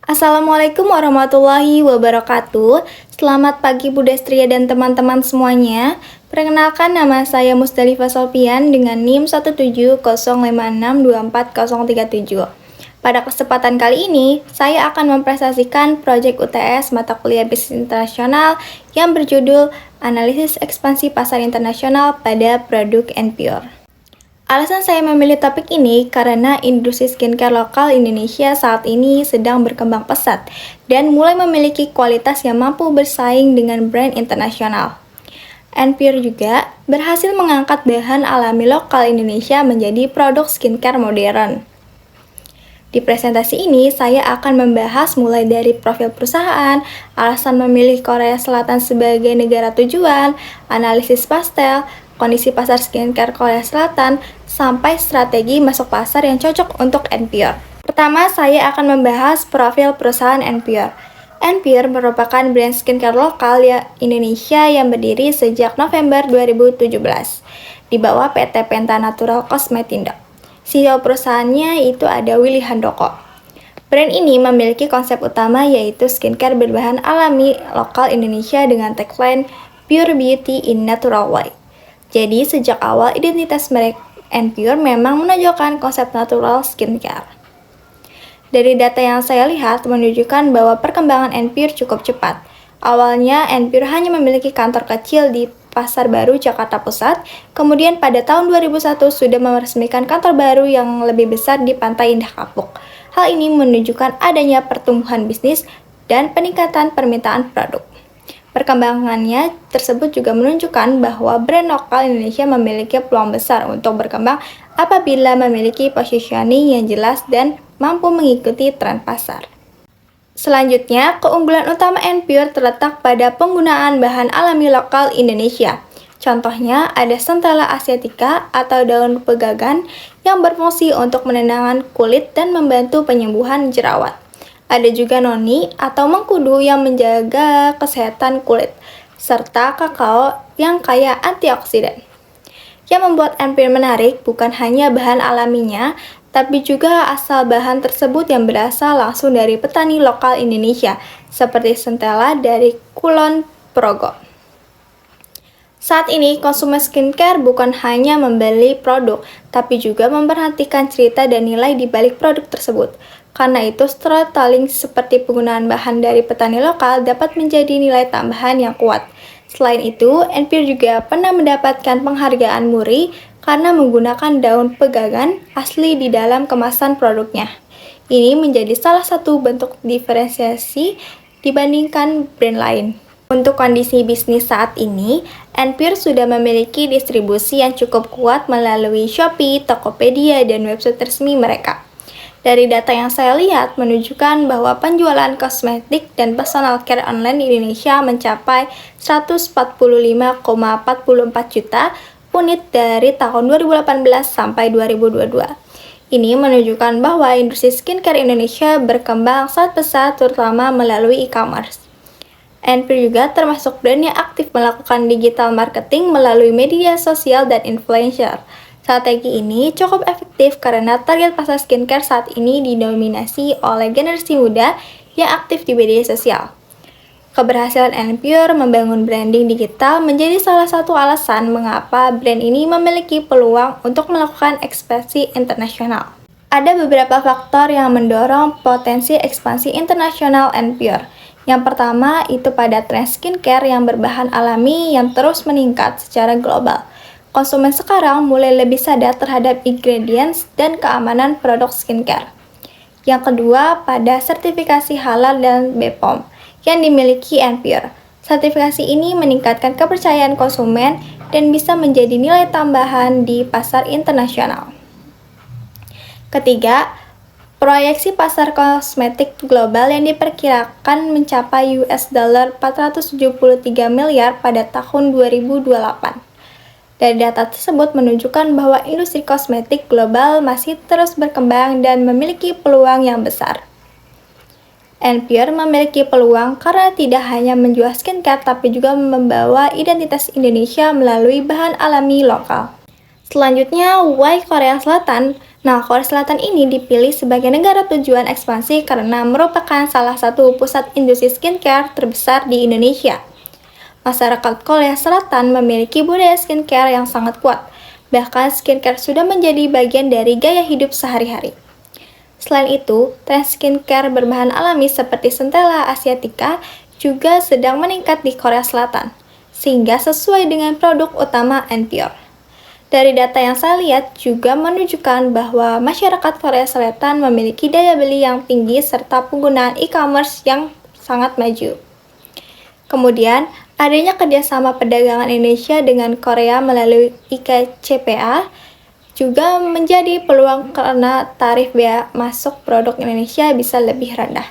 Assalamualaikum warahmatullahi wabarakatuh. Selamat pagi Bu Destria dan teman-teman semuanya. Perkenalkan, nama saya Musdalifah Solpian dengan NIM 17056240037. Pada kesempatan kali ini, saya akan mempresentasikan proyek UTS mata kuliah Bisnis Internasional yang berjudul Analisis Ekspansi Pasar Internasional pada Produk NPR. Alasan saya memilih topik ini karena industri skincare lokal Indonesia saat ini sedang berkembang pesat dan mulai memiliki kualitas yang mampu bersaing dengan brand internasional. NPR juga berhasil mengangkat bahan alami lokal Indonesia menjadi produk skincare modern. Di presentasi ini, saya akan membahas mulai dari profil perusahaan, alasan memilih Korea Selatan sebagai negara tujuan, analisis pastel, kondisi pasar skincare Korea Selatan, sampai strategi masuk pasar yang cocok untuk NPR. Pertama, saya akan membahas profil perusahaan NPR. NPR merupakan brand skincare lokal Indonesia yang berdiri sejak November 2017 di bawah PT Penta Natural Cosmetindo. CEO perusahaannya itu ada Willy Handoko. Brand ini memiliki konsep utama yaitu skincare berbahan alami lokal Indonesia dengan tagline Pure Beauty in Natural Way. Jadi sejak awal identitas merek NPR memang menonjolkan konsep natural skincare. Dari data yang saya lihat menunjukkan bahwa perkembangan NPR cukup cepat. Awalnya NPR hanya memiliki kantor kecil di Pasar Baru, Jakarta Pusat. Kemudian pada tahun 2001 sudah meresmikan kantor baru yang lebih besar di Pantai Indah Kapuk. Hal ini menunjukkan adanya pertumbuhan bisnis dan peningkatan permintaan produk. Perkembangannya tersebut juga menunjukkan bahwa brand lokal Indonesia memiliki peluang besar untuk berkembang apabila memiliki positioning yang jelas dan mampu mengikuti tren pasar. Selanjutnya, keunggulan utama NPR terletak pada penggunaan bahan alami lokal Indonesia. Contohnya ada Centella asiatica atau daun pegagan yang berfungsi untuk menenangkan kulit dan membantu penyembuhan jerawat. Ada juga noni atau mengkudu yang menjaga kesehatan kulit, serta kakao yang kaya antioksidan. Yang membuat NPR menarik bukan hanya bahan alaminya, tapi juga asal bahan tersebut yang berasal langsung dari petani lokal Indonesia, seperti Centella dari Kulon Progo. Saat ini, konsumen skincare bukan hanya membeli produk, tapi juga memperhatikan cerita dan nilai di balik produk tersebut. Karena itu, storytelling seperti penggunaan bahan dari petani lokal dapat menjadi nilai tambahan yang kuat. Selain itu, NPR juga pernah mendapatkan penghargaan MURI karena menggunakan daun pegagan asli di dalam kemasan produknya. Ini menjadi salah satu bentuk diferensiasi dibandingkan brand lain. Untuk kondisi bisnis saat ini, NPR sudah memiliki distribusi yang cukup kuat melalui Shopee, Tokopedia, dan website resmi mereka. Dari data yang saya lihat menunjukkan bahwa penjualan kosmetik dan personal care online di Indonesia mencapai 145,44 juta unit dari tahun 2018 sampai 2022. Ini menunjukkan bahwa industri skincare Indonesia berkembang sangat pesat terutama melalui e-commerce. NPR juga termasuk brand yang aktif melakukan digital marketing melalui media sosial dan influencer. Strategi ini cukup efektif karena target pasar skincare saat ini didominasi oleh generasi muda yang aktif di media sosial. Keberhasilan NPR membangun branding digital menjadi salah satu alasan mengapa brand ini memiliki peluang untuk melakukan ekspansi internasional. Ada beberapa faktor yang mendorong potensi ekspansi internasional NPR. Yang pertama itu pada tren skincare yang berbahan alami yang terus meningkat secara global. Konsumen sekarang mulai lebih sadar terhadap ingredients dan keamanan produk skincare. Yang kedua, pada sertifikasi halal dan BPOM yang dimiliki NPR. Sertifikasi ini meningkatkan kepercayaan konsumen dan bisa menjadi nilai tambahan di pasar internasional. Ketiga, proyeksi pasar kosmetik global yang diperkirakan mencapai $473 miliar pada tahun 2028. Dari data tersebut menunjukkan bahwa industri kosmetik global masih terus berkembang dan memiliki peluang yang besar. NPR memiliki peluang karena tidak hanya menjual skincare tapi juga membawa identitas Indonesia melalui bahan alami lokal. Selanjutnya, why Korea Selatan Nah, Korea Selatan ini dipilih sebagai negara tujuan ekspansi karena merupakan salah satu pusat industri skincare terbesar di Indonesia. Masyarakat Korea Selatan memiliki budaya skincare yang sangat kuat. Bahkan skincare sudah menjadi bagian dari gaya hidup sehari-hari. Selain itu, tren skincare berbahan alami seperti Centella asiatica juga sedang meningkat di Korea Selatan, sehingga sesuai dengan produk utama Enpure. Dari data yang saya lihat juga menunjukkan bahwa masyarakat Korea Selatan memiliki daya beli yang tinggi serta penggunaan e-commerce yang sangat maju. Kemudian, adanya kerjasama perdagangan Indonesia dengan Korea melalui IKCPA juga menjadi peluang karena tarif bea masuk produk Indonesia bisa lebih rendah.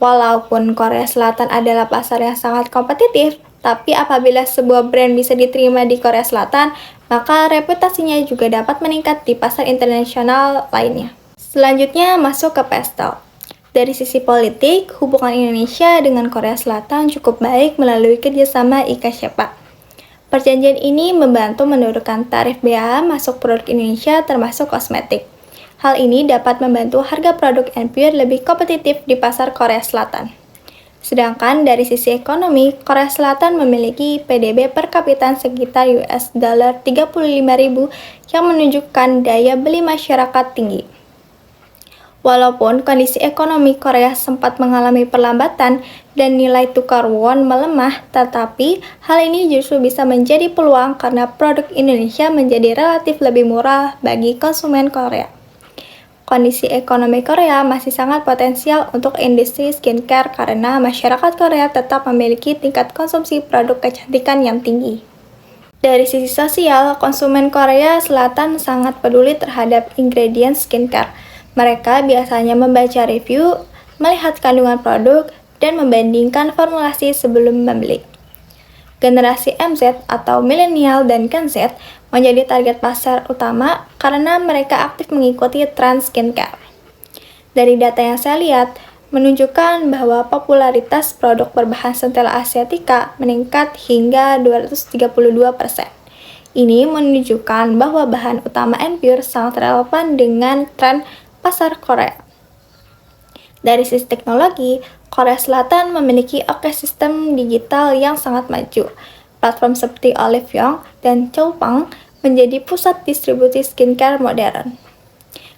Walaupun Korea Selatan adalah pasar yang sangat kompetitif, tapi apabila sebuah brand bisa diterima di Korea Selatan, maka reputasinya juga dapat meningkat di pasar internasional lainnya. Selanjutnya masuk ke pastel. Dari sisi politik, hubungan Indonesia dengan Korea Selatan cukup baik melalui kerjasama IKCPA. Perjanjian ini membantu menurunkan tarif bea masuk produk Indonesia termasuk kosmetik. Hal ini dapat membantu harga produk Enpure lebih kompetitif di pasar Korea Selatan. Sedangkan dari sisi ekonomi, Korea Selatan memiliki PDB per kapita sekitar $35.000 yang menunjukkan daya beli masyarakat tinggi. Walaupun kondisi ekonomi Korea sempat mengalami perlambatan dan nilai tukar won melemah, tetapi hal ini justru bisa menjadi peluang karena produk Indonesia menjadi relatif lebih murah bagi konsumen Korea. Kondisi ekonomi Korea masih sangat potensial untuk industri skincare karena masyarakat Korea tetap memiliki tingkat konsumsi produk kecantikan yang tinggi. Dari sisi sosial, konsumen Korea Selatan sangat peduli terhadap ingredient skincare. Mereka biasanya membaca review, melihat kandungan produk, dan membandingkan formulasi sebelum membeli. Generasi MZ atau milenial dan Gen Z menjadi target pasar utama karena mereka aktif mengikuti tren skincare. Dari data yang saya lihat, menunjukkan bahwa popularitas produk berbahan Centella asiatica meningkat hingga 232%. Ini menunjukkan bahwa bahan utama Enpure sangat relevan dengan tren pasar Korea. Dari sisi teknologi, Korea Selatan memiliki ekosistem digital yang sangat maju. Platform seperti Olive Young dan Choupang menjadi pusat distribusi skincare modern.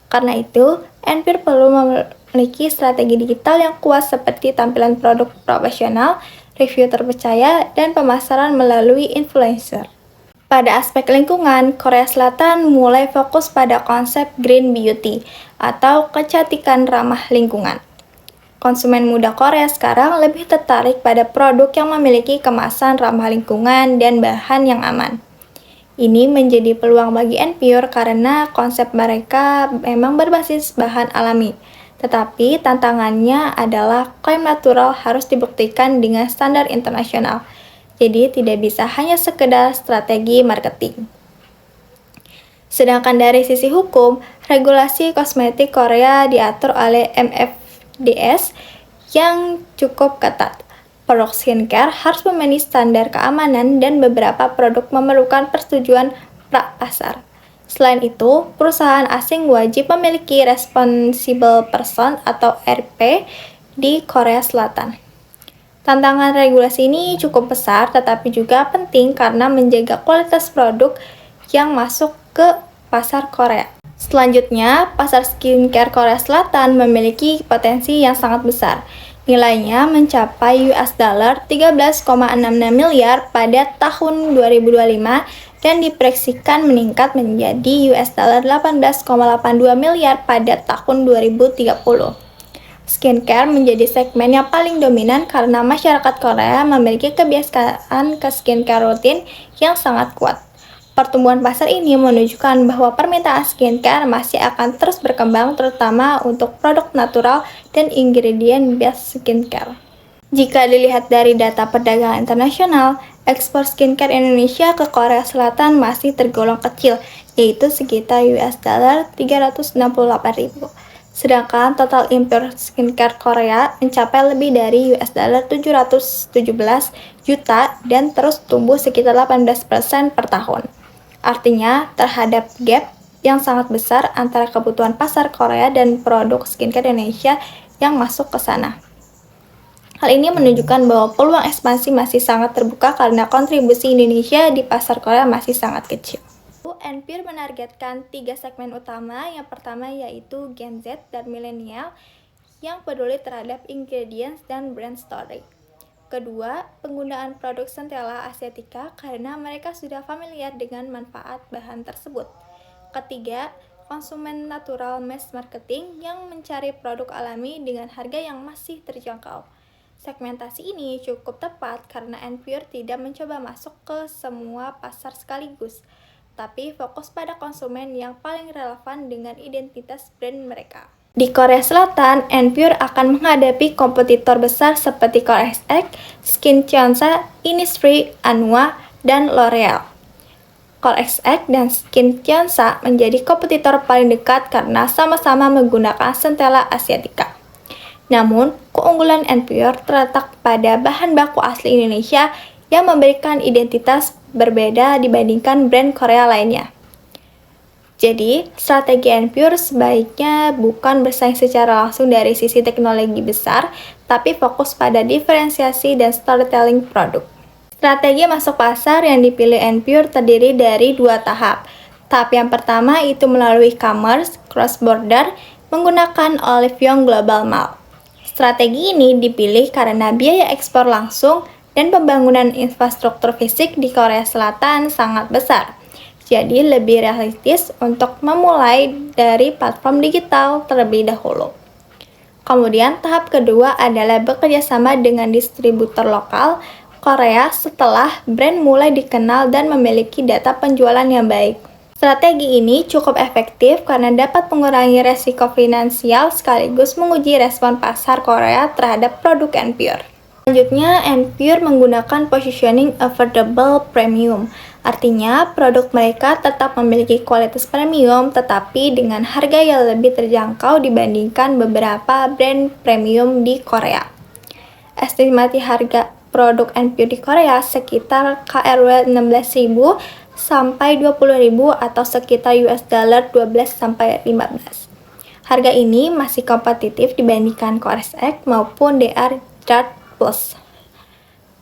Karena itu, Enpure perlu memiliki strategi digital yang kuat seperti tampilan produk profesional, review terpercaya, dan pemasaran melalui influencer. Pada aspek lingkungan, Korea Selatan mulai fokus pada konsep green beauty atau kecantikan ramah lingkungan. Konsumen muda Korea sekarang lebih tertarik pada produk yang memiliki kemasan ramah lingkungan dan bahan yang aman. Ini menjadi peluang bagi Enpure karena konsep mereka memang berbasis bahan alami. Tetapi tantangannya adalah klaim natural harus dibuktikan dengan standar internasional. Jadi tidak bisa hanya sekedar strategi marketing. Sedangkan dari sisi hukum, regulasi kosmetik Korea diatur oleh MFDS yang cukup ketat. Produk skincare harus memenuhi standar keamanan dan beberapa produk memerlukan persetujuan pra-pasar. Selain itu, perusahaan asing wajib memiliki Responsible Person atau RP di Korea Selatan. Tantangan regulasi ini cukup besar tetapi juga penting karena menjaga kualitas produk yang masuk ke pasar Korea. Selanjutnya, pasar skincare Korea Selatan memiliki potensi yang sangat besar. Nilainya mencapai $13,66 miliar pada tahun 2025 dan diproyeksikan meningkat menjadi $18,82 miliar pada tahun 2030. Skincare menjadi segmen yang paling dominan karena masyarakat Korea memiliki kebiasaan ke skincare rutin yang sangat kuat. Pertumbuhan pasar ini menunjukkan bahwa permintaan skincare masih akan terus berkembang terutama untuk produk natural dan ingredient based skincare. Jika dilihat dari data perdagangan internasional, ekspor skincare Indonesia ke Korea Selatan masih tergolong kecil, yaitu sekitar $368.000. Sedangkan total impor skincare Korea mencapai lebih dari $717 juta dan terus tumbuh sekitar 18% per tahun. Artinya, terhadap gap yang sangat besar antara kebutuhan pasar Korea dan produk skincare Indonesia yang masuk ke sana. Hal ini menunjukkan bahwa peluang ekspansi masih sangat terbuka karena kontribusi Indonesia di pasar Korea masih sangat kecil. NPure menargetkan 3 segmen utama. Yang pertama yaitu Gen Z dan milenial yang peduli terhadap ingredients dan brand story. Kedua, penggunaan produk Centella Asiatica karena mereka sudah familiar dengan manfaat bahan tersebut. Ketiga, konsumen natural mass marketing yang mencari produk alami dengan harga yang masih terjangkau. Segmentasi ini cukup tepat karena NPure tidak mencoba masuk ke semua pasar sekaligus, tapi fokus pada konsumen yang paling relevan dengan identitas brand mereka. Di Korea Selatan, NPure akan menghadapi kompetitor besar seperti CoreXX, SkinCeusa, Innisfree, Anua, dan L'Oreal. CoreXX dan SkinCeusa menjadi kompetitor paling dekat karena sama-sama menggunakan Centella Asiatica. Namun, keunggulan NPure terletak pada bahan baku asli Indonesia yang memberikan identitas berbeda dibandingkan brand Korea lainnya. Jadi, strategi NPure sebaiknya bukan bersaing secara langsung dari sisi teknologi besar, tapi fokus pada diferensiasi dan storytelling produk. Strategi masuk pasar yang dipilih NPure terdiri dari 2 tahap. Tahap yang pertama itu melalui e-commerce cross-border menggunakan Olive Young Global Mall. Strategi ini dipilih karena biaya ekspor langsung dan pembangunan infrastruktur fisik di Korea Selatan sangat besar. Jadi lebih realistis untuk memulai dari platform digital terlebih dahulu. Kemudian tahap kedua adalah bekerja sama dengan distributor lokal Korea setelah brand mulai dikenal dan memiliki data penjualan yang baik. Strategi ini cukup efektif karena dapat mengurangi resiko finansial sekaligus menguji respon pasar Korea terhadap produk NPure. Selanjutnya, NPure menggunakan positioning affordable premium. Artinya, produk mereka tetap memiliki kualitas premium tetapi dengan harga yang lebih terjangkau dibandingkan beberapa brand premium di Korea. Estimasi harga produk NPure di Korea sekitar KRW 16.000 sampai 20.000 atau sekitar US dollar 12 sampai 15. Harga ini masih kompetitif dibandingkan CoreXX maupun DR Drug Plus.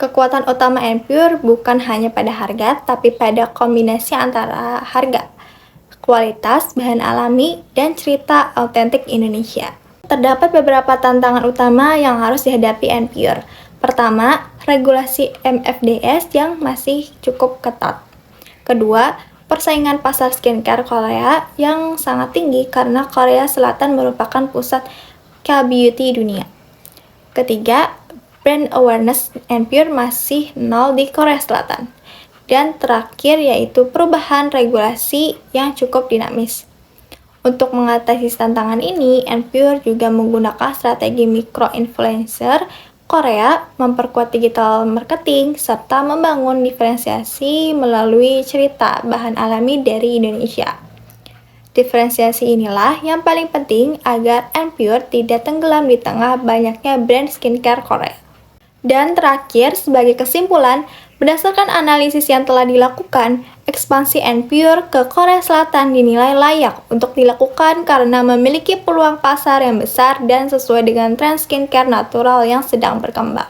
Kekuatan utama NPure bukan hanya pada harga, tapi pada kombinasi antara harga, kualitas, bahan alami, dan cerita autentik Indonesia. Terdapat beberapa tantangan utama yang harus dihadapi NPure. Pertama, regulasi MFDS yang masih cukup ketat. Kedua, persaingan pasar skincare Korea yang sangat tinggi karena Korea Selatan merupakan pusat K-beauty dunia. Ketiga, brand awareness NPure masih nol di Korea Selatan. Dan terakhir yaitu perubahan regulasi yang cukup dinamis. Untuk mengatasi tantangan ini, NPure juga menggunakan strategi micro-influencer Korea, memperkuat digital marketing, serta membangun diferensiasi melalui cerita bahan alami dari Indonesia. Diferensiasi inilah yang paling penting agar NPure tidak tenggelam di tengah banyaknya brand skincare Korea. Dan terakhir, sebagai kesimpulan, berdasarkan analisis yang telah dilakukan, ekspansi NPure ke Korea Selatan dinilai layak untuk dilakukan karena memiliki peluang pasar yang besar dan sesuai dengan tren skincare natural yang sedang berkembang.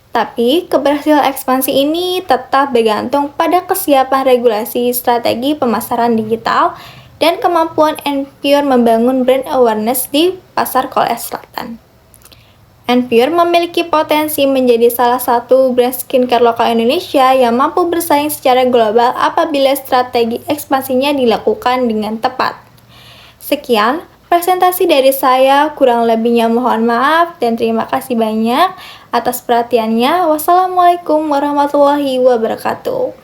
Tapi, keberhasilan ekspansi ini tetap bergantung pada kesiapan regulasi strategi pemasaran digital dan kemampuan NPure membangun brand awareness di pasar Korea Selatan. NPure memiliki potensi menjadi salah satu brand skincare lokal Indonesia yang mampu bersaing secara global apabila strategi ekspansinya dilakukan dengan tepat. Sekian presentasi dari saya, kurang lebihnya mohon maaf dan terima kasih banyak atas perhatiannya. Wassalamualaikum warahmatullahi wabarakatuh.